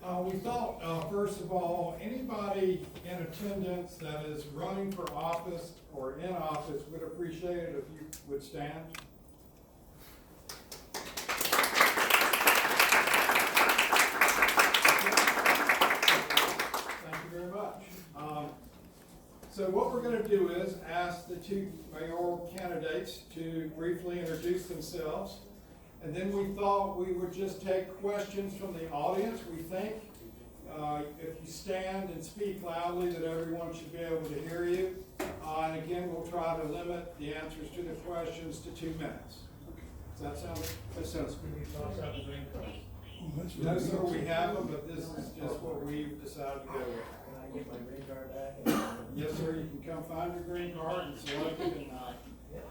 We thought, first of all, anybody in attendance that is running for office or in office would appreciate it if you would stand. Thank you very much. So what we're going to do is ask the two mayoral candidates to briefly introduce themselves. And then we thought we would just take questions from the audience. We think if you stand and speak loudly that everyone should be able to hear you. And again, we'll try to limit the answers to the questions to 2 minutes. Does that sound good? That sounds good. No, sir, we haven't, but this is just what we've decided to go with. Can I get my green card back? Yes, sir, you can come find your green card and select it and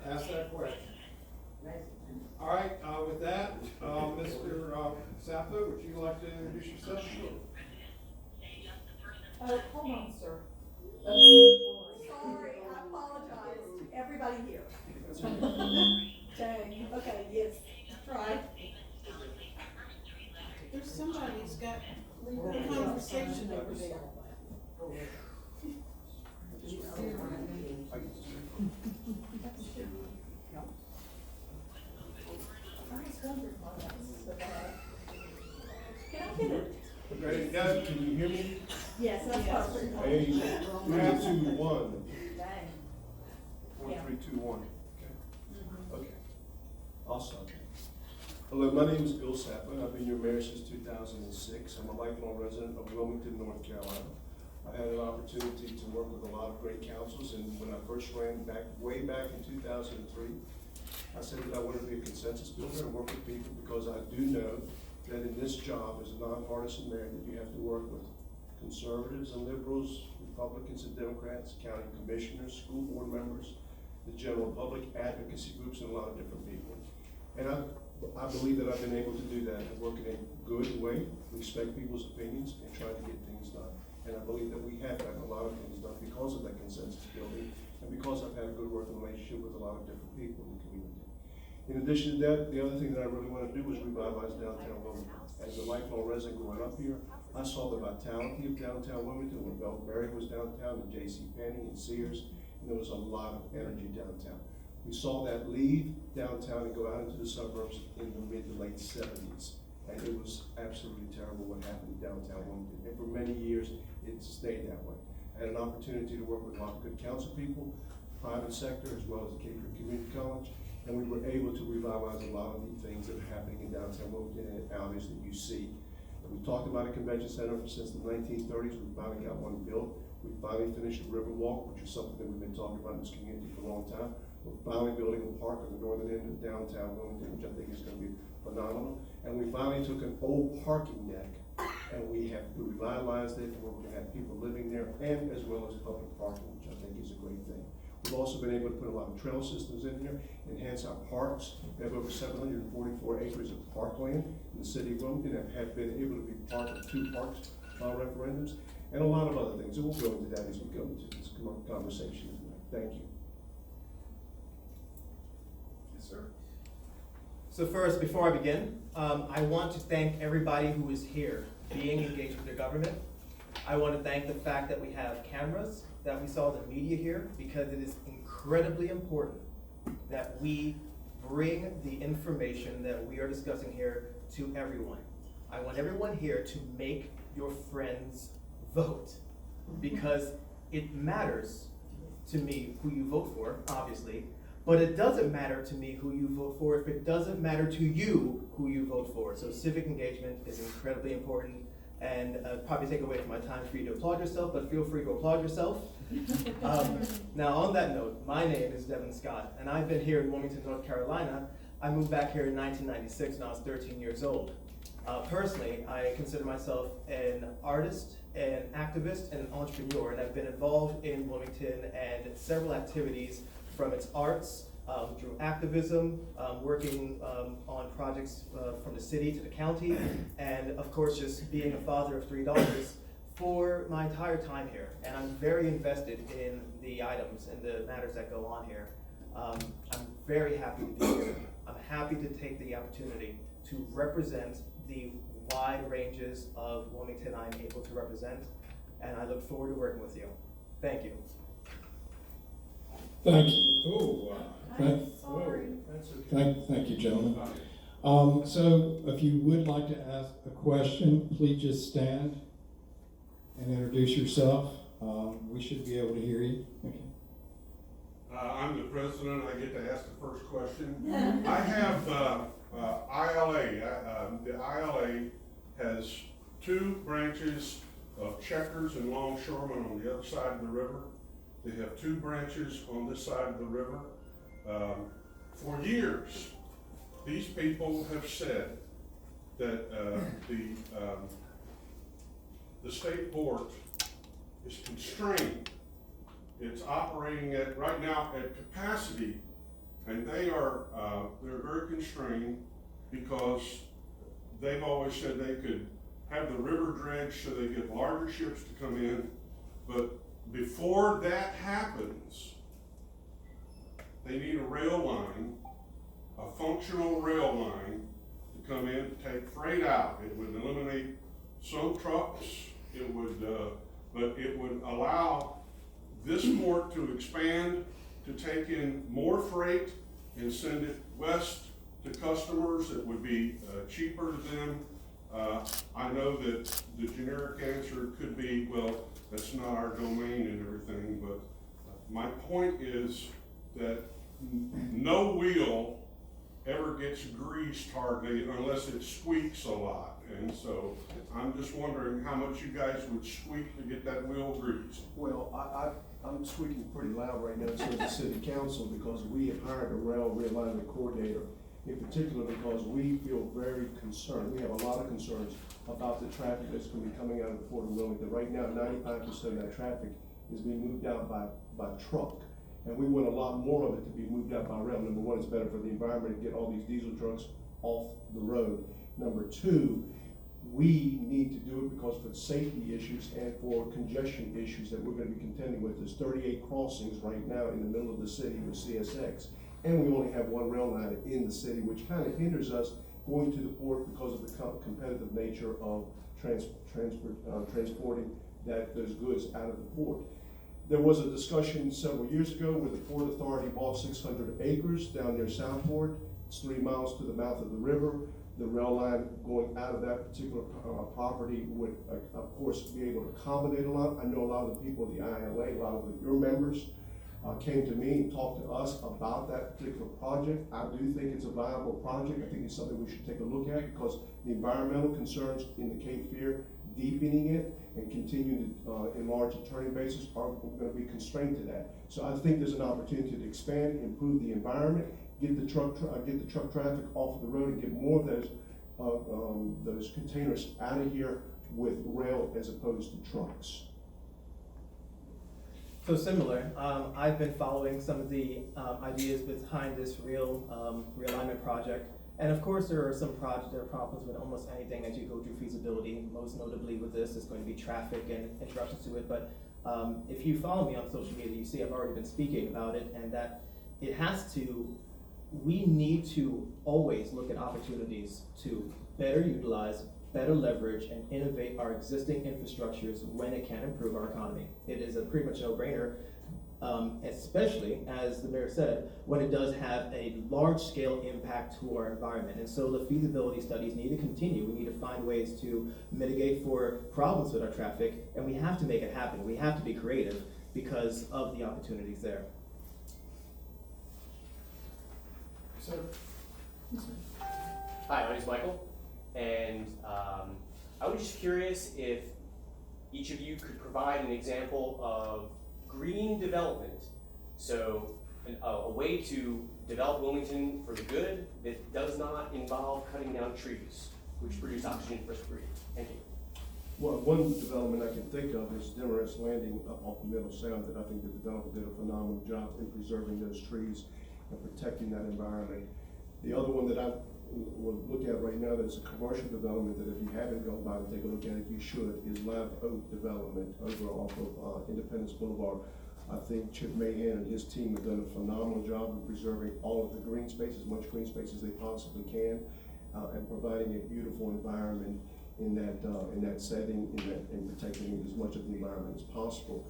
ask that question. All right, with that, Mr. Saffo, would you like to introduce yourself? Hold on, sir. Sorry, I apologize. Everybody here. Dang, okay, yes, try. There's somebody who's got a conversation over there. Can I get it? Ready to go? Can you hear me? Yes, that's perfect. Hey, 3, 2, 1. Dang. 4, 3, 2, 1. Okay. I'll start. Hello, my name is Bill Saffo. I've been your mayor since 2006. I'm a lifelong resident of Wilmington, North Carolina. I had an opportunity to work with a lot of great councils, and when I first ran way back in 2003, I said that I wanted to be a consensus builder and work with people because I do know that in this job as a nonpartisan mayor that you have to work with conservatives and liberals, Republicans and Democrats, county commissioners, school board members, the general public, advocacy groups, and a lot of different people. And I believe that I've been able to do that and work in a good way, respect people's opinions, and try to get things done. And I believe that we have gotten a lot of things done because of that consensus building and because I've had a good working relationship with a lot of different people in the community. In addition to that, the other thing that I really want to do was revitalize downtown Wilmington. As a lifelong resident growing up here, I saw the vitality of downtown Wilmington when Belton Berry was downtown and J.C. Penney and Sears, and there was a lot of energy downtown. We saw that leave downtown and go out into the suburbs in the mid to late 70s. And it was absolutely terrible what happened in downtown Wilmington. And for many years, it stayed that way. I had an opportunity to work with a lot of good council people, private sector, as well as the Cape Creek Community College. And we were able to revitalize a lot of the things that are happening in downtown Wilmington and alleys that you see. And we talked about a convention center since the 1930s. We finally got one built. We finally finished the Riverwalk, which is something that we've been talking about in this community for a long time. We're finally building a park on the northern end of downtown Wilmington, which I think is going to be phenomenal. And we finally took an old parking deck and we revitalized it, and we're going to have people living there, and as well as public parking, which I think is a great thing. We've also been able to put a lot of trail systems in here, enhance our parks. We have over 744 acres of parkland in the city of Wilmington that have been able to be part of 2 parks referendums, and a lot of other things. And we'll go into that as we go into this conversation tonight. Thank you. So first, before I begin, I want to thank everybody who is here being engaged with their government. I want to thank the fact that we have cameras, that we saw the media here, because it is incredibly important that we bring the information that we are discussing here to everyone. I want everyone here to make your friends vote, because it matters to me who you vote for, obviously, but it doesn't matter to me who you vote for if it doesn't matter to you who you vote for. So civic engagement is incredibly important, and probably take away from my time for you to applaud yourself, but feel free to applaud yourself. Now on that note, my name is Devon Scott, and I've been here in Wilmington, North Carolina. I moved back here in 1996 when I was 13 years old. Personally, I consider myself an artist, an activist, and an entrepreneur, and I've been involved in Wilmington and several activities from its arts, through activism, working on projects from the city to the county, and of course just being a father of 3 daughters for my entire time here. And I'm very invested in the items and the matters that go on here. I'm very happy to be here. I'm happy to take the opportunity to represent the wide ranges of Wilmington I'm able to represent, and I look forward to working with you. Thank you. Thank you. Oh, wow. I'm sorry. That's okay. Thank you, gentlemen. So if you would like to ask a question, please just stand and introduce yourself. We should be able to hear you. Okay. I'm the president, I get to ask the first question. I have, ILA, the ILA has two branches of Checkers and Longshoreman on the other side of the river. They have two branches on this side of the river. For years, these people have said that, the state port is constrained. It's operating at, right now, at capacity, and they're very constrained because they've always said they could have the river dredged so they get larger ships to come in, but before that happens, they need a rail line, a functional rail line to come in to take freight out. It would eliminate some trucks, it would, but it would allow this port to expand, to take in more freight and send it west to customers. It would be cheaper to them. I know that the generic answer could be, well, that's not our domain and everything, but my point is that no wheel ever gets greased hardly unless it squeaks a lot. And so I'm just wondering how much you guys would squeak to get that wheel greased. Well, I'm squeaking pretty loud right now to the city council because we have hired a rail realignment coordinator, in particular because we feel very concerned. We have a lot of concerns about the traffic that's going to be coming out of the Port of Wilmington. Right now, 95% of that traffic is being moved out by truck. And we want a lot more of it to be moved out by rail. Number one, it's better for the environment to get all these diesel trucks off the road. Number two, we need to do it because for safety issues and for congestion issues that we're going to be contending with. There's 38 crossings right now in the middle of the city with CSX. And we only have one rail line in the city, which kind of hinders us going to the port because of the competitive nature of transporting those goods out of the port. There was a discussion several years ago where the Port Authority bought 600 acres down near Southport. It's 3 miles to the mouth of the river. The rail line going out of that particular property would, of course, be able to accommodate a lot. I know a lot of the people of the ILA, a lot of your members came to me and talked to us about that particular project. I do think it's a viable project. I think it's something we should take a look at because the environmental concerns in the Cape Fear, deepening it and continuing to enlarge the turning bases are going to be constrained to that. So I think there's an opportunity to expand, improve the environment, get the truck traffic off of the road, and get more of those containers out of here with rail as opposed to trucks. So similar, I've been following some of the ideas behind this realignment project. And of course, there are problems with almost anything as you go through feasibility. Most notably with this, is going to be traffic and interruptions to it. But if you follow me on social media, you see I've already been speaking about it, and that we need to always look at opportunities to better utilize, better leverage, and innovate our existing infrastructures when it can improve our economy. It is a pretty much no-brainer, especially, as the mayor said, when it does have a large-scale impact to our environment. And so the feasibility studies need to continue. We need to find ways to mitigate for problems with our traffic, and we have to make it happen. We have to be creative because of the opportunities there. So, Hi, my name is Michael, and I was just curious if each of you could provide an example of green development. So a way to develop Wilmington for the good that does not involve cutting down trees, which produce oxygen for us to breathe. Thank you. Well, one development I can think of is Demarest Landing up off the Middle Sound that I think the developer did a phenomenal job in preserving those trees and protecting that environment. The other one that I will look at right now that is a commercial development that if you haven't gone by and take a look at it, you should, is Live Oak Development over off of Independence Boulevard. I think Chip Mahan and his team have done a phenomenal job in preserving all of the green space, as much green space as they possibly can, and providing a beautiful environment in that setting, in protecting as much of the environment as possible.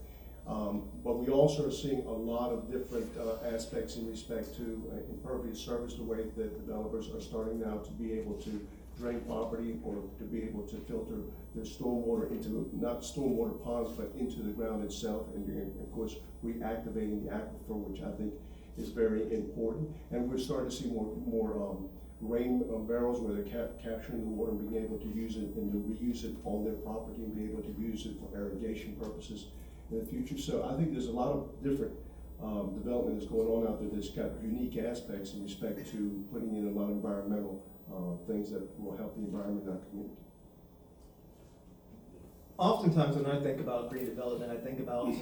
But we also are seeing a lot of different aspects in respect to impervious surface, the way that developers are starting now to be able to drain property or to be able to filter their stormwater into, not stormwater ponds, but into the ground itself. And of course, reactivating the aquifer, which I think is very important. And we're starting to see more rain barrels where they're capturing the water and being able to use it and to reuse it on their property and be able to use it for irrigation purposes in the future. So I think there's a lot of different development that's going on out there that's got unique aspects in respect to putting in a lot of environmental things that will help the environment in our community. Oftentimes when I think about green development, I think about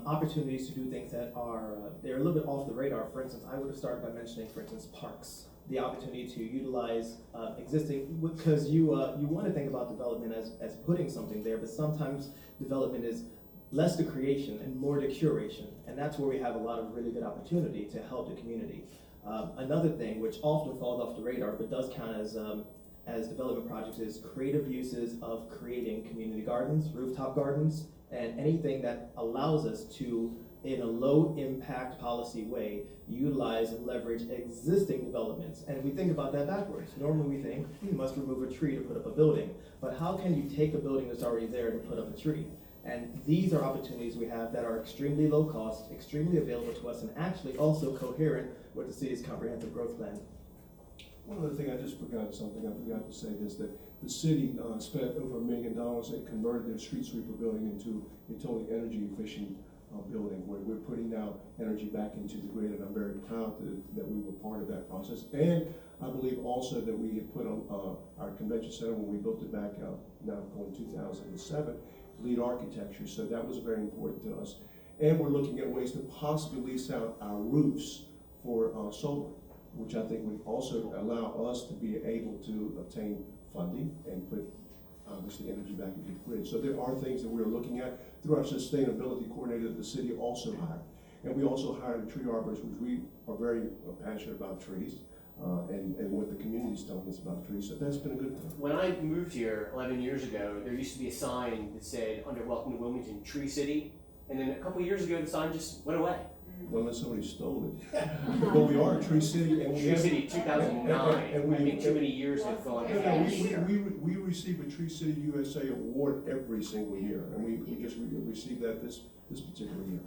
opportunities to do things that are, they're a little bit off the radar. For instance, I would have started by mentioning, for instance, parks. The opportunity to utilize existing, because you want to think about development as putting something there, but sometimes development is less to creation and more to curation. And that's where we have a lot of really good opportunity to help the community. Another thing which often falls off the radar but does count as development projects is creative uses of creating community gardens, rooftop gardens, and anything that allows us to, in a low impact policy way, utilize and leverage existing developments. And we think about that backwards. Normally we think you must remove a tree to put up a building, but how can you take a building that's already there and put up a tree? And these are opportunities we have that are extremely low cost, extremely available to us, and actually also coherent with the city's comprehensive growth plan. One other thing, I just forgot something, I forgot to say this, that the city spent over $1 million and converted their street sweeper building into a totally energy efficient building, where we're putting now energy back into the grid, and I'm very proud that we were part of that process. And I believe also that we had put on our convention center when we built it back now going 2007, lead architecture, so that was very important to us. And we're looking at ways to possibly lease out our roofs for solar, which I think would also allow us to be able to obtain funding and put obviously energy back into the grid. So there are things that we're looking at through our sustainability coordinator that the city also hired. And we also hired a tree arborist, which we are very passionate about trees and what the community is telling us about trees. So that's been a good thing. When I moved here 11 years ago, there used to be a sign that said, under Welcome to Wilmington, Tree City. And then a couple of years ago, the sign just went away. Unless somebody stole it. But we are a tree city, and we Tree City 2009. and we- I think too many years have gone past. we receive a Tree City USA award every single year, and we just received that this particular year.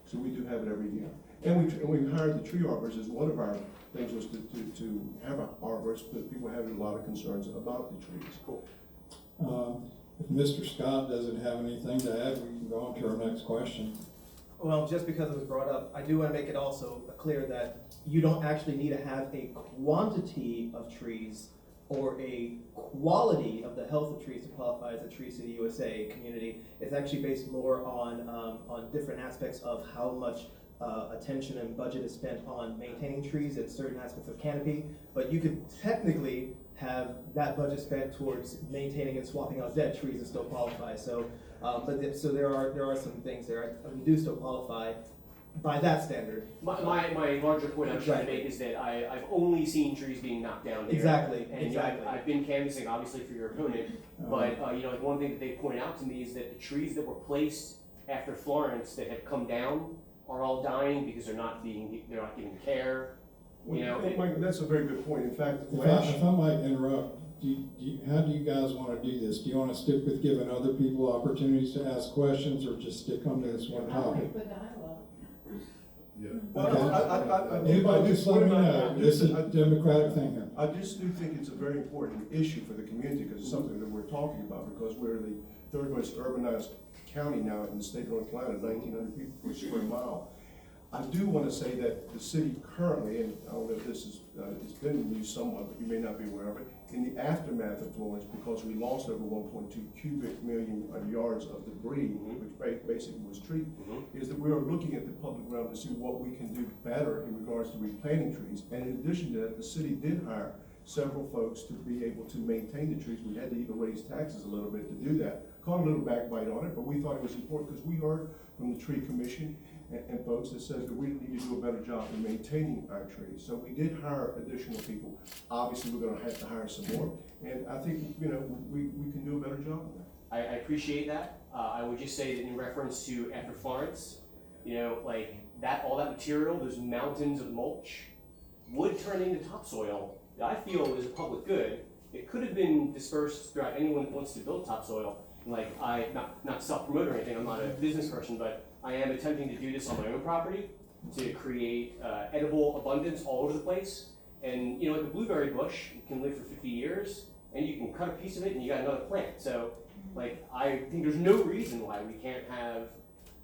So we do have it every year. And we hired the tree arborist as one of our things was to have an arborist, because people have a lot of concerns about the trees. Cool. If Mr. Scott doesn't have anything to add, we can go on to our next question. Well, just because it was brought up, I do want to make it also clear that you don't actually need to have a quantity of trees or a quality of the health of trees to qualify as a Tree City USA community. It's actually based more on different aspects of how much attention and budget is spent on maintaining trees and certain aspects of canopy. But you could technically have that budget spent towards maintaining and swapping out dead trees and still qualify. So, so there are some things there. We do still qualify by that standard. My larger point I'm trying to make is that I've only seen trees being knocked down here. Exactly. And exactly. I've been canvassing, obviously, for your opponent, but like one thing that they point out to me is that the trees that were placed after Florence that have come down are all dying because they're not given care. You know, Mike, that's a very good point. In fact, If I might interrupt, how do you guys want to do this? Do you want to stick with giving other people opportunities to ask questions, or just stick on to this one topic? Anybody just let me know. This is a democratic thing here. I just do think it's a very important issue for the community, because it's something that we're talking about, because we're the third most urbanized county now in the state of North Carolina, 1,900 people per square mile. I do want to say that the city currently, and I don't know if this is, it's been in the news somewhat, but you may not be aware of it, in the aftermath of Florence, because we lost over 1.2 cubic million yards of debris, which basically was tree, is that we are looking at the public realm to see what we can do better in regards to replanting trees. And in addition to that, the city did hire several folks to be able to maintain the trees. We had to even raise taxes a little bit to do that. Caught a little backbite on it, but we thought it was important because we heard from the tree commission and folks that says that we need to do a better job in maintaining our trees. So we did hire additional people. Obviously, we're gonna have to hire some more, and I think, you know, we can do a better job of that. I appreciate that. I would just say that in reference to after Florence, you know, like that, all that material, those mountains of mulch, would turn into topsoil that I feel is a public good. It could have been dispersed throughout anyone that wants to build topsoil. Like not self-promote or anything, I'm not a business person, but I am attempting to do this on my own property to create edible abundance all over the place. And you know, like a blueberry bush can live for 50 years, and you can cut a piece of it and you got another plant. So like, I think there's no reason why we can't have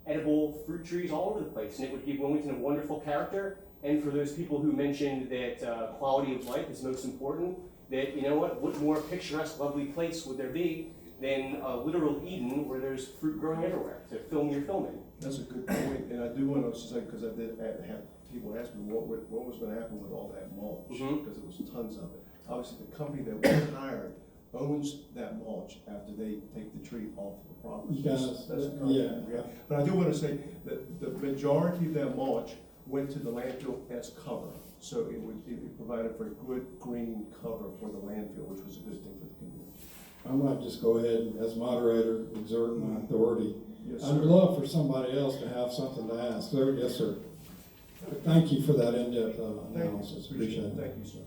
edible fruit trees all over the place, and it would give Wilmington a wonderful character. And for those people who mentioned that quality of life is most important, that, you know what more picturesque, lovely place would there be than a literal Eden where there's fruit growing everywhere to film your film in? That's a good point, and I do want to say, because I did have people ask me what was going to happen with all that mulch, because it was tons of it. Obviously, the company that we hired owns that mulch after they take the tree off the property. You guys, That's a yeah. contract. But I do want to say that the majority of that mulch went to the landfill as cover. So it provided for a good green cover for the landfill, which was a good thing for the community. I might just go ahead and, as moderator, exert my authority. Yes, I'd sir. love for somebody else to have something to ask. Sir, yes, sir. Thank you for that in-depth analysis. Appreciate it. Thank you, sir.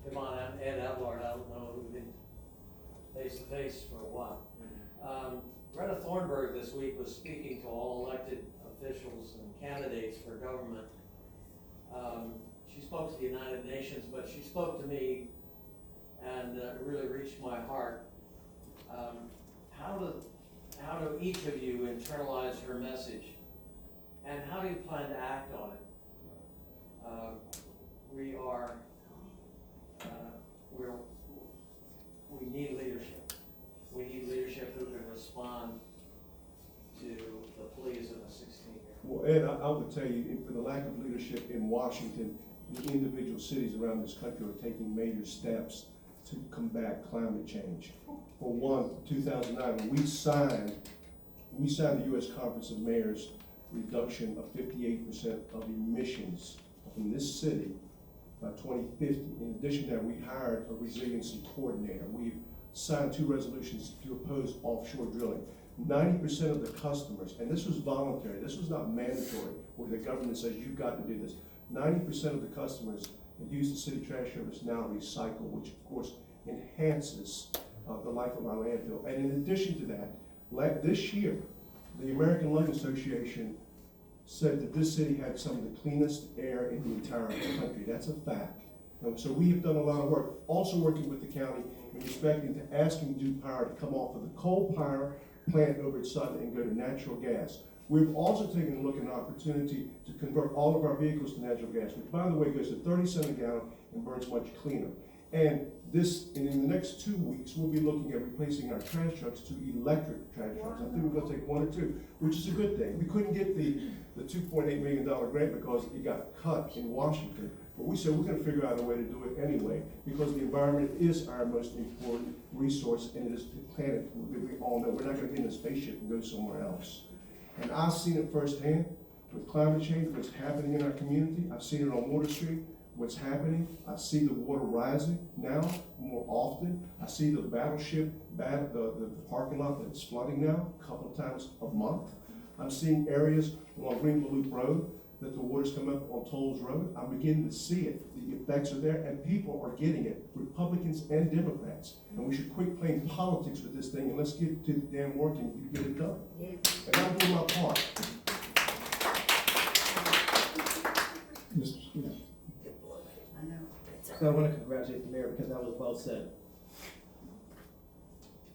Devon, I'm Ed Ablard. I don't know who've been face to face for a while. Greta Thunberg this week was speaking to all elected officials and candidates for government. She spoke to the United Nations, but she spoke to me, and it really reached my heart. How do each of you internalize her message, and how do you plan to act on it? We need leadership. We need leadership who can respond to the pleas of a 16-year-old. Well, Ed, I would tell you, for the lack of leadership in Washington, the individual cities around this country are taking major steps to combat climate change. For one, 2009, when we signed the U.S. Conference of Mayors reduction of 58% of emissions from this city by 2050. In addition to that, we hired a resiliency coordinator. We've signed 2 resolutions to oppose offshore drilling. 90% of the customers, and this was voluntary, this was not mandatory, where the government says you've got to do this. 90% of the customers that use the city trash service now recycle, which of course enhances the life of our landfill. And in addition to that, this year, the American Lung Association said that this city had some of the cleanest air in the entire country. That's a fact. And so we have done a lot of work, also working with the county in respecting to asking Duke Power to come off of the coal power plant over at Sutton and go to natural gas. We've also taken a look at an opportunity to convert all of our vehicles to natural gas, which by the way goes to 30 cents a gallon and burns much cleaner. And in the next 2 weeks, we'll be looking at replacing our trash trucks to electric trash trucks. I think we're gonna take 1 or 2, which is a good thing. We couldn't get the $2.8 million grant because it got cut in Washington. But we said we're gonna figure out a way to do it anyway, because the environment is our most important resource, and it is the planet that we all know. We're not gonna get in a spaceship and go somewhere else. And I've seen it firsthand with climate change, what's happening in our community. I've seen it on Water Street, what's happening. I see the water rising now more often. I see the battleship, the parking lot that's flooding now a couple of times a month. I'm seeing areas along Greenville Loop Road that the water's come up on Tolles Road. I'm beginning to see it. The effects are there, and people are getting it, Republicans and Democrats. And we should quit playing politics with this thing, and let's get to the damn work and get it done. And I'll do my part. So I want to congratulate the mayor because that was well said.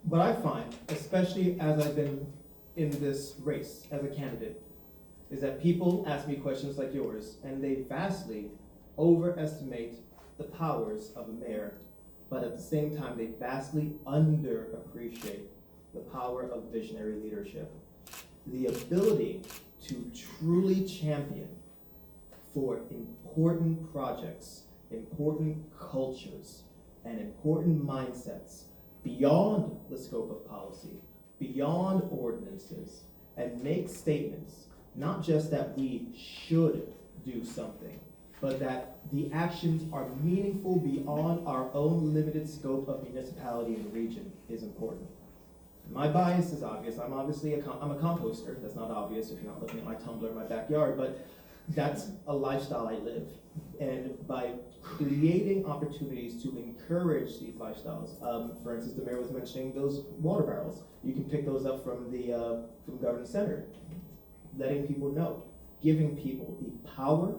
What I find, especially as I've been in this race as a candidate, is that people ask me questions like yours, and they vastly overestimate the powers of a mayor, but at the same time, they vastly underappreciate the power of visionary leadership. The ability to truly champion for important projects, important cultures, and important mindsets beyond the scope of policy, beyond ordinances, and make statements, not just that we should do something, but that the actions are meaningful beyond our own limited scope of municipality and region is important. My bias is obvious. I'm obviously I'm a composter. That's not obvious if you're not looking at my tumbler in my backyard, but that's a lifestyle I live. And by creating opportunities to encourage these lifestyles, for instance, the mayor was mentioning those water barrels. You can pick those up from the government center, letting people know, giving people the power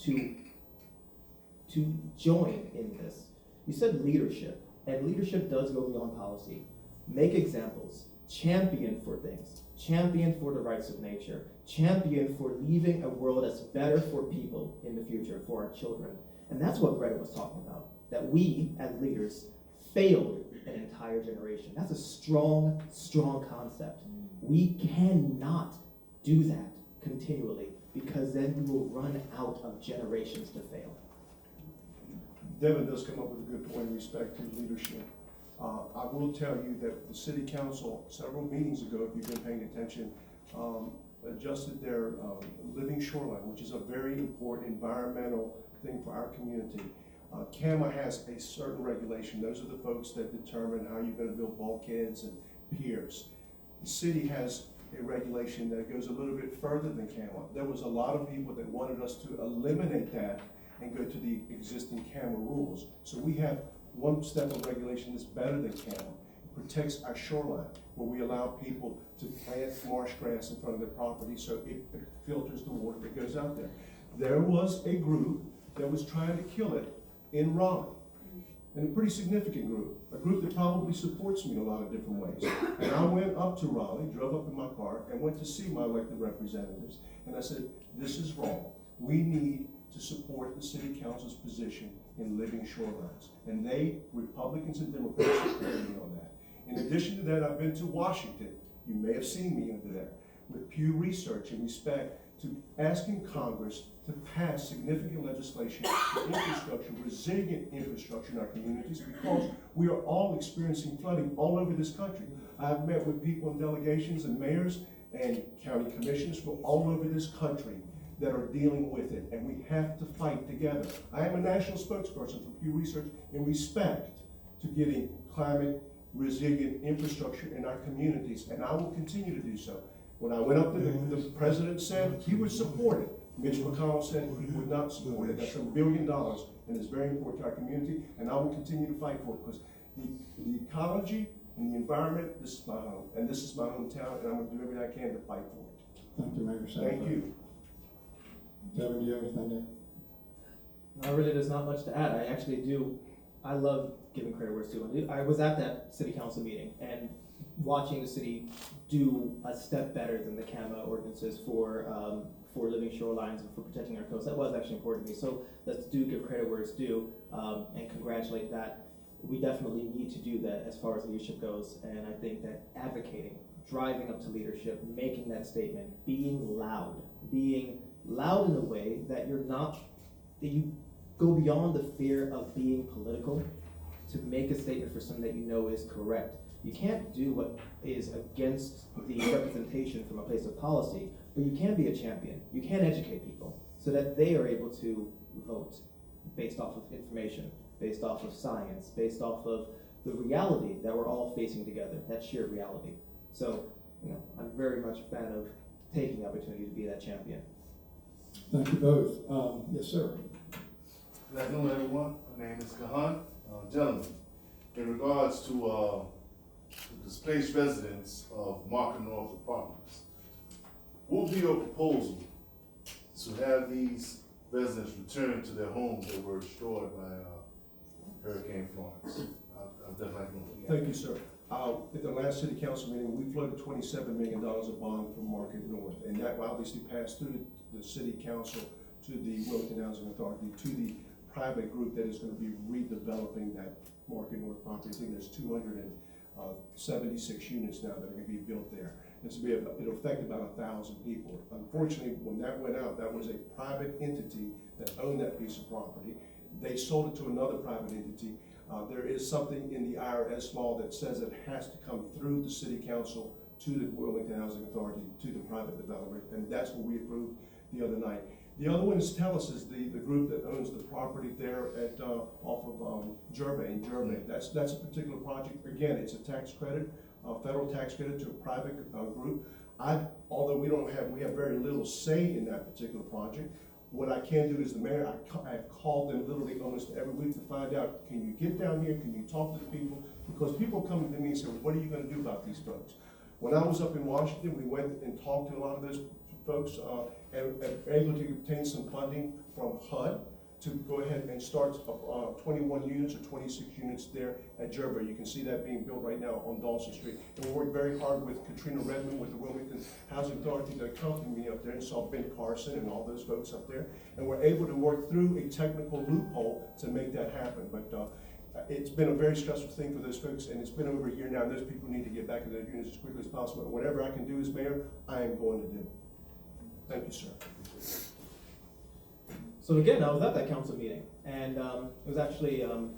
to join in this. You said leadership, and leadership does go beyond policy. Make examples, champion for things, champion for the rights of nature, champion for leaving a world that's better for people in the future, for our children. And that's what Greta was talking about, that we as leaders failed an entire generation. That's a strong, strong concept. We cannot do that continually, because then we will run out of generations to fail. Devon does come up with a good point in respect to leadership. I will tell you that the city council, several meetings ago, if you've been paying attention, adjusted their living shoreline, which is a very important environmental thing for our community. CAMA has a certain regulation. Those are the folks that determine how you're gonna build bulkheads and piers. The city has a regulation that goes a little bit further than CAMA. There was a lot of people that wanted us to eliminate that and go to the existing CAMA rules. So we have one step of regulation that's better than CAMA. It protects our shoreline, where we allow people to plant marsh grass in front of their property so it filters the water that goes out there. There was a group that was trying to kill it in Raleigh, and a pretty significant group, a group that probably supports me in a lot of different ways. And I went up to Raleigh, drove up in my car, and went to see my elected representatives, and I said, this is wrong. We need to support the city council's position in living shorelines. And they, Republicans and Democrats, supported me on that. In addition to that, I've been to Washington. You may have seen me under there with Pew Research in respect to asking Congress to pass significant legislation for infrastructure, resilient infrastructure in our communities, because we are all experiencing flooding all over this country. I've met with people in delegations and mayors and county commissioners from all over this country that are dealing with it, and we have to fight together. I am a national spokesperson for Pew Research in respect to getting climate resilient infrastructure in our communities, and I will continue to do so. When I went up there, the president said he would support it. Mitch McConnell said he would not support it. That's $1 billion, and it's very important to our community, and I will continue to fight for it, because the ecology and the environment, this is my home, and this is my hometown, and I'm gonna do everything I can to fight for it. Thank you, Mayor Saffo. Thank you. Devon, do you have anything there? No, really, there's not much to add. I love giving credit where it's due. I was at that city council meeting and watching the city do a step better than the CAMA ordinances for living shorelines and for protecting our coast. That was actually important to me. So let's give credit where it's due, and congratulate that. We definitely need to do that as far as leadership goes. And I think that advocating, driving up to leadership, making that statement, being loud in a way that you go beyond the fear of being political to make a statement for something that you know is correct. You can't do what is against the representation from a place of policy, but you can be a champion. You can educate people so that they are able to vote based off of information, based off of science, based off of the reality that we're all facing together, that shared reality. So, I'm very much a fan of taking the opportunity to be that champion. Thank you both. Yes, sir. Good afternoon, everyone. My name is Kahan. Gentlemen, in regards to the displaced residents of Market North Apartments, what would be your proposal to have these residents return to their homes that were destroyed by Hurricane Florence? I'll definitely like to know. Thank you, sir. At the last city council meeting, we floated $27 million of bond from Market North, and that obviously passed through the city council to the Wilmington Housing Authority, to the private group that is going to be redeveloping that Market North property. I think there's 276 units now that are going to be built there. It'll affect about 1,000 people. Unfortunately, when that went out, that was a private entity that owned that piece of property. They sold it to another private entity. There is something in the IRS law that says it has to come through the city council to the Wilmington Housing Authority, to the private developer, and that's what we approved the other night. The other one is Telus, is the group that owns the property there at, off of, Gervais. That's a particular project. Again, it's a tax credit, a federal tax credit to a private, group. Although we have very little say in that particular project. What I can do as the mayor, I've called them literally almost every week to find out, can you get down here, can you talk to the people? Because people come to me and say, what are you gonna do about these folks? When I was up in Washington, we went and talked to a lot of those folks, and able to obtain some funding from HUD to go ahead and start 21 units or 26 units there at Gervais. You can see that being built right now on Dawson Street. And we worked very hard with Katrina Redmond with the Wilmington Housing Authority that accompanied me up there, and saw Ben Carson and all those folks up there. And we're able to work through a technical loophole to make that happen. But it's been a very stressful thing for those folks, and it's been over a year now. Those people need to get back in their units as quickly as possible. And whatever I can do as mayor, I am going to do. Thank you, sir. So again, I was at that council meeting, and it was actually a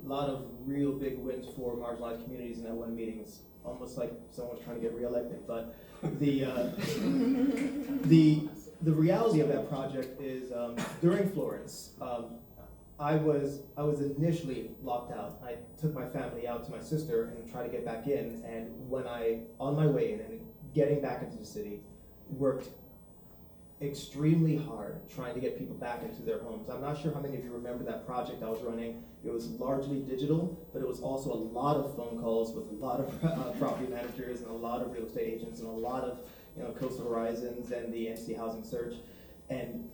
lot of real big wins for marginalized communities in that one meeting. It's almost like someone was trying to get reelected, but the reality of that project is during Florence, I was initially locked out. I took my family out to my sister and tried to get back in, and when on my way in and getting back into the city, worked extremely hard trying to get people back into their homes. I'm not sure how many of you remember that project I was running. It was largely digital, but it was also a lot of phone calls with a lot of property managers and a lot of real estate agents and a lot of Coastal Horizons and the NC Housing Search. And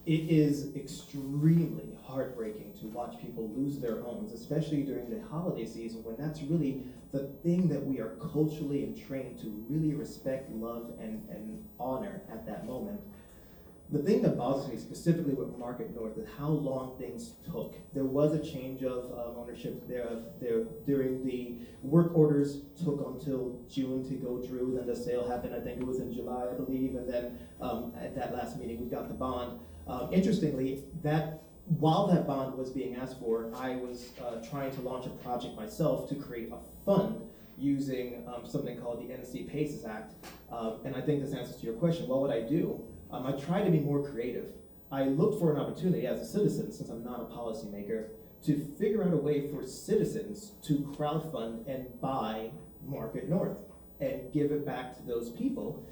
it is extremely heartbreaking to watch people lose their homes, especially during the holiday season, when that's really the thing that we are culturally trained to really respect, love, and honor at that moment. The thing that bothers me specifically with Market North is how long things took. There was a change of ownership there during the work orders took until June to go through, then the sale happened, I think it was in July, I believe, and then at that last meeting we got the bond. Interestingly, while that bond was being asked for, I was trying to launch a project myself to create a fund using something called the NC PACES Act. And I think this answers to your question, what would I do? I tried to be more creative. I looked for an opportunity as a citizen, since I'm not a policymaker, to figure out a way for citizens to crowdfund and buy Market North and give it back to those people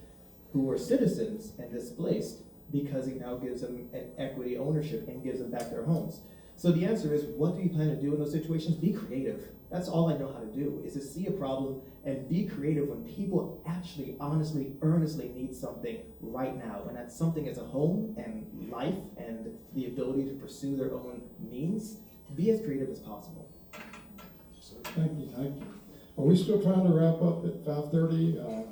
who were citizens and displaced, because it now gives them an equity ownership and gives them back their homes. So the answer is, what do you plan to do in those situations? Be creative. That's all I know how to do, is to see a problem and be creative when people actually, honestly, earnestly need something right now. And that something is a home and life and the ability to pursue their own means. Be as creative as possible. Thank you. Are we still trying to wrap up at 5:30?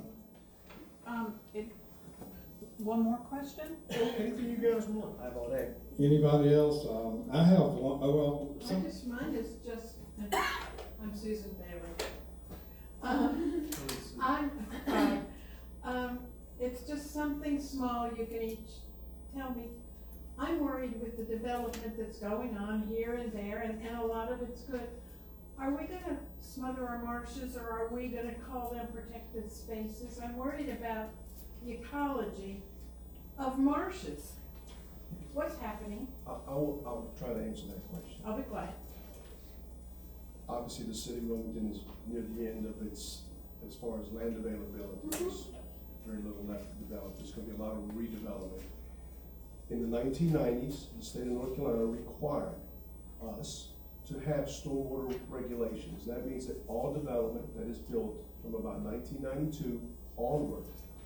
One more question? Anything you guys want? I have all day. Anybody else? I have one. Mine is just, I'm Susan Bailey. It's just something small you can each tell me. I'm worried with the development that's going on here and there, and a lot of it's good. Are we gonna smother our marshes, or are we gonna call them protected spaces? I'm worried about the ecology of marshes. What's happening? I'll try to answer that question. I'll be quiet. Obviously, the city of Wilmington is near the end of its, as far as land availability, there's very little left to develop. There's gonna be a lot of redevelopment. In the 1990s, the state of North Carolina required us to have stormwater regulations. That means that all development that is built from about 1992 onward,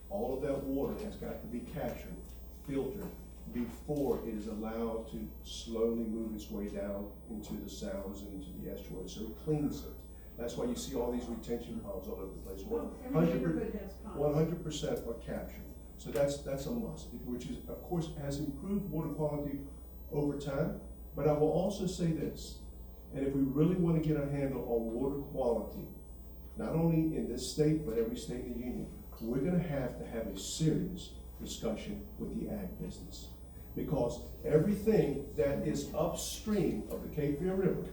all of that water has got to be captured, filtered, before it is allowed to slowly move its way down into the sounds and into the estuary. So it cleans it. That's why you see all these retention ponds all over the place. Every neighborhood has ponds. 100% are captured. So that's a must, which is, of course, has improved water quality over time. But I will also say this, and if we really want to get a handle on water quality, not only in this state, but every state in the union, we're gonna have a serious discussion with the ag business. Because everything that is upstream of the Cape Fear River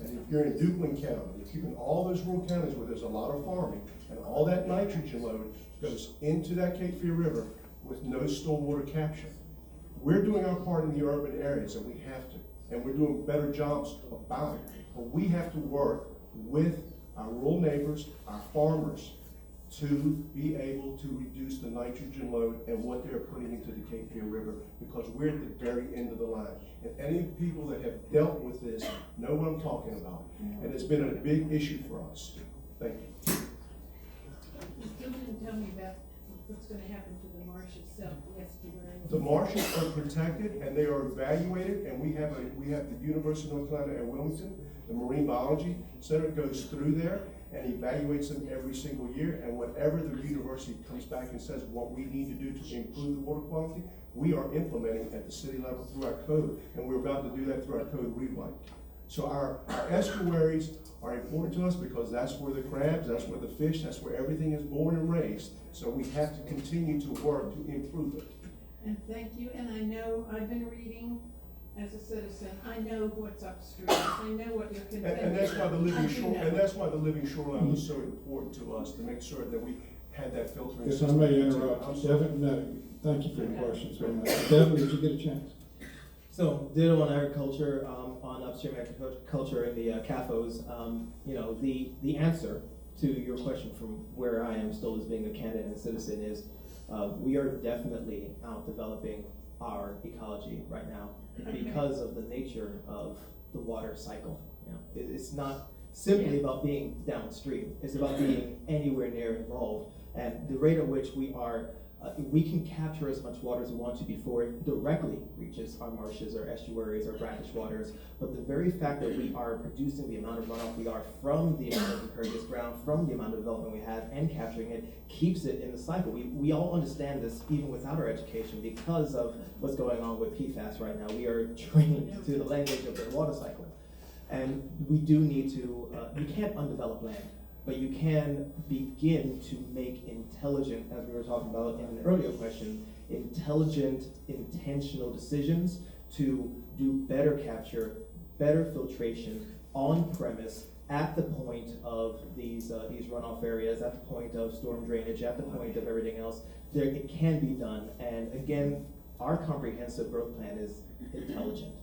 And if you're in Duplin County, if you're in all those rural counties where there's a lot of farming, and all that nitrogen load goes into that Cape Fear River with no stormwater capture. We're doing our part in the urban areas, and we have to, and we're doing better jobs about it. But we have to work with our rural neighbors, our farmers, to be able to reduce the nitrogen load and what they're putting into the Cape Fear River, because we're at the very end of the line. And any people that have dealt with this know what I'm talking about. And it's been a big issue for us. Thank you. You still didn't tell me about what's gonna happen to the marsh itself, the estuary. The marshes are protected and they are evaluated, and we have the University of North Carolina at Wilmington, the Marine Biology Center goes through there and evaluates them every single year, and whatever the university comes back and says what we need to do to improve the water quality, we are implementing at the city level through our code, and we're about to do that through our code rewrite. So our estuaries are important to us because that's where the crabs, that's where the fish, that's where everything is born and raised. So we have to continue to work to improve it. And thank you, and I know, I've been reading as a citizen, I know what's upstream, I know what you're contending. And that's why the living I do shore, know. and that's why the living shoreline is so important to us, to make sure that we had that filtering If I system. may I'm interrupt, sorry. Devon, no, thank you for your questions very much. Devon, did you get a chance? So, ditto on agriculture, on upstream agriculture and the CAFOs, you know, the answer to your question from where I am still as being a candidate and citizen is, we are definitely out developing our ecology right now because of the nature of the water cycle. You know, it's not simply about being downstream, it's about being anywhere near involved, and the rate at which we are we can capture as much water as we want to before it directly reaches our marshes, our estuaries, our brackish waters. But the very fact that we are producing the amount of runoff we are from the amount of impervious ground, from the amount of development we have, and capturing it, keeps it in the cycle. We all understand this even without our education because of what's going on with PFAS right now. We are trained to the language of the water cycle. And we do need to, you can't undevelop land, but you can begin to make intelligent, as we were talking about in an earlier question, intelligent, intentional decisions to do better capture, better filtration on premise at the point of these runoff areas, at the point of storm drainage, at the point of everything else. It can be done, and again, our comprehensive growth plan is intelligent.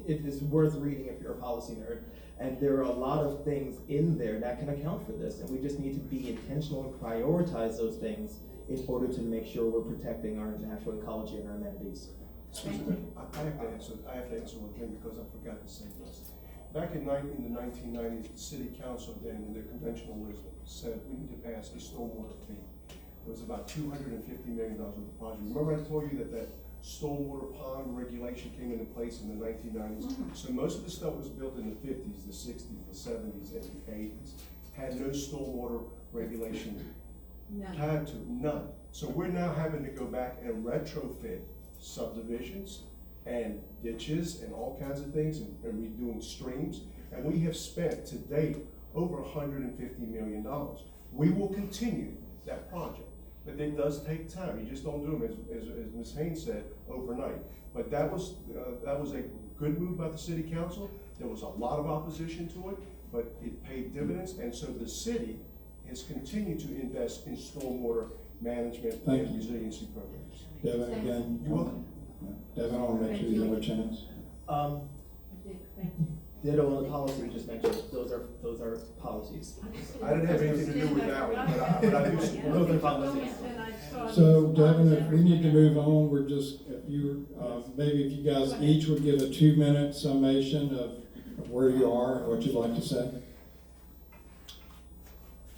It is worth reading if you're a policy nerd. And there are a lot of things in there that can account for this, and we just need to be intentional and prioritize those things in order to make sure we're protecting our natural ecology and our amenities. Excuse me, I have to answer one thing because I forgot to say this. Back in the 1990s, the city council then, in their conventional wisdom, said we need to pass a stormwater fee. It was about $250 million worth of project. Remember I told you that stormwater pond regulation came into place in the 1990s. So most of the stuff was built in the 50s, the 60s, the 70s, and the 80s. Had no stormwater regulation tied to it, none. So we're now having to go back and retrofit subdivisions and ditches and all kinds of things and redoing streams. And we have spent to date over $150 million. We will continue that project. But it does take time. You just don't do them, as Ms. Haynes said, overnight. But that was a good move by the city council. There was a lot of opposition to it, but it paid dividends. And so the city has continued to invest in stormwater management and resiliency programs. Devon, again. You're welcome. Devon, I want to make sure you have a chance. Ditto on the policy you just mentioned. Those are policies. I didn't have anything to do with that one, but I do support Those are it. policies. So Devon, if we need to move on, we're just, if you, maybe if you guys each would give a 2-minute summation of where you are and what you'd like to say.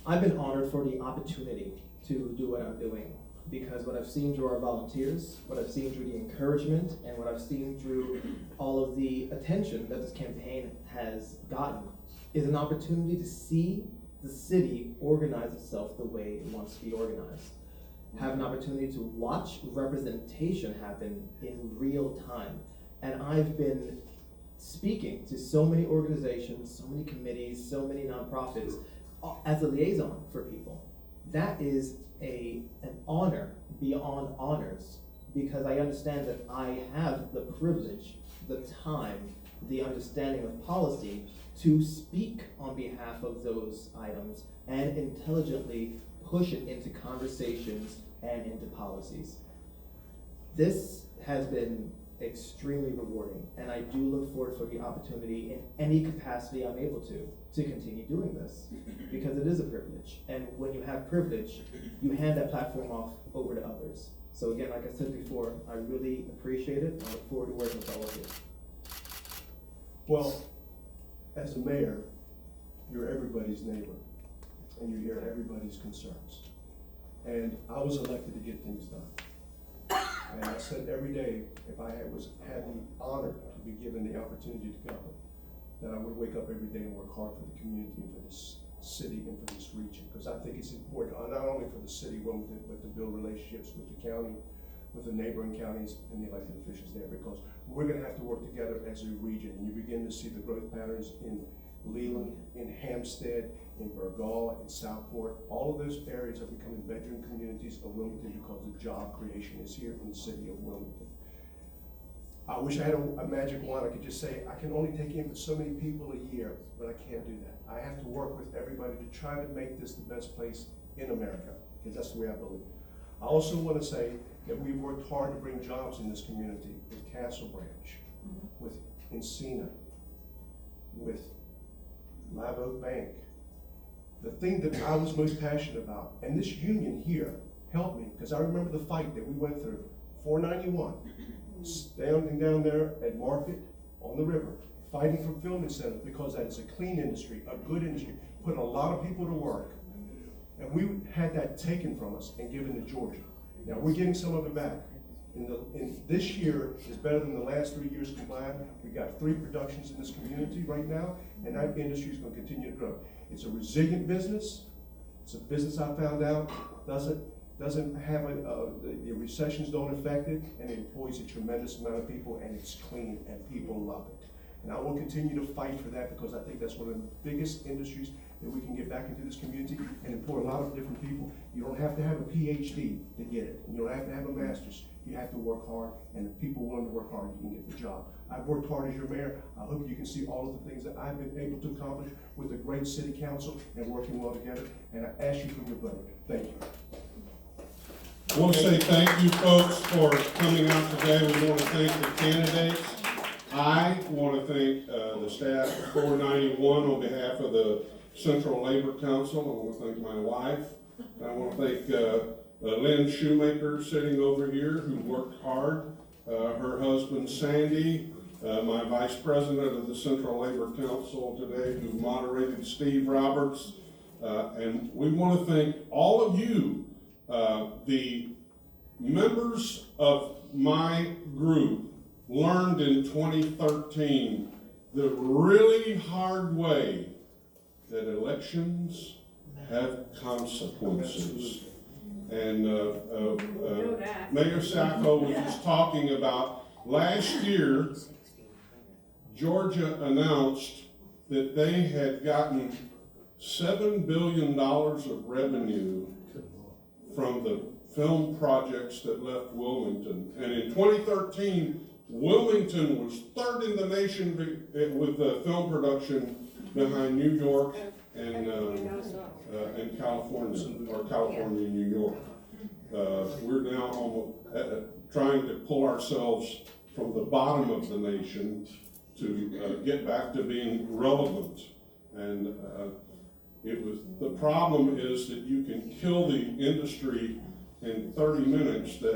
I've been honored for the opportunity to do what I'm doing, because what I've seen through our volunteers, what I've seen through the encouragement, and what I've seen through all of the attention that this campaign has gotten is an opportunity to see the city organize itself the way it wants to be organized. Have an opportunity to watch representation happen in real time. And I've been speaking to so many organizations, so many committees, so many nonprofits as a liaison for people. That is an honor beyond honors, because I understand that I have the privilege, the time, the understanding of policy to speak on behalf of those items and intelligently push it into conversations and into policies. This has been extremely rewarding, and I do look forward for the opportunity in any capacity I'm able to continue doing this, because it is a privilege. And when you have privilege, you hand that platform off over to others. So again, like I said before, I really appreciate it. I look forward to working with all of you. Well, as a mayor, you're everybody's neighbor, and you hear everybody's concerns. And I was elected to get things done. And I said every day, if I had the honor to be given the opportunity to govern, that I would wake up every day and work hard for the community and for this city and for this region. Because I think it's important, not only for the city of Wilmington, but to build relationships with the county, with the neighboring counties and the elected officials there. Because we're gonna have to work together as a region. And you begin to see the growth patterns in Leland, in Hampstead, in Burgaw, in Southport. All of those areas are becoming bedroom communities of Wilmington because the job creation is here in the city of Wilmington. I wish I had a magic wand. I could just say, I can only take in so many people a year, but I can't do that. I have to work with everybody to try to make this the best place in America, because that's the way I believe. I also want to say that we've worked hard to bring jobs in this community with Castle Branch, with Encina, with Live Oak Bank. The thing that I was most passionate about, and this union here helped me, because I remember the fight that we went through, 491, standing down there at Market on the river, fighting for film incentives, because that is a clean industry, a good industry, putting a lot of people to work. And we had that taken from us and given to Georgia. Now we're getting some of it back. In this year is better than the last 3 years combined. We got 3 productions in this community right now, and that industry is going to continue to grow. It's a resilient business. It's a business I found out doesn't have the recessions don't affect it, and it employs a tremendous amount of people, and it's clean, and people love it. And I will continue to fight for that, because I think that's one of the biggest industries that we can get back into this community and employ a lot of different people. You don't have to have a PhD to get it. You don't have to have a master's. You have to work hard, and if people willing to work hard, you can get the job. I've worked hard as your mayor. I hope you can see all of the things that I've been able to accomplish with a great city council and working well together, and I ask you for your vote. Thank you. I want to say thank you, folks, for coming out today. We want to thank the candidates. I want to thank the staff of 491 on behalf of the Central Labor Council. I want to thank my wife. I want to thank Lynn Shoemaker sitting over here, who worked hard. Her husband, Sandy, my vice president of the Central Labor Council today, who moderated, Steve Roberts. And we want to thank all of you, the members of my group learned in 2013 the really hard way that elections have consequences. And Mayor Saffo was just talking about last year, Georgia announced that they had gotten $7 billion of revenue from the film projects that left Wilmington. And in 2013, Wilmington was third in the nation with film production behind New York and California, or California and New York. We're now almost trying to pull ourselves from the bottom of the nation to get back to being relevant. And the problem is that you can kill the industry in 30 minutes that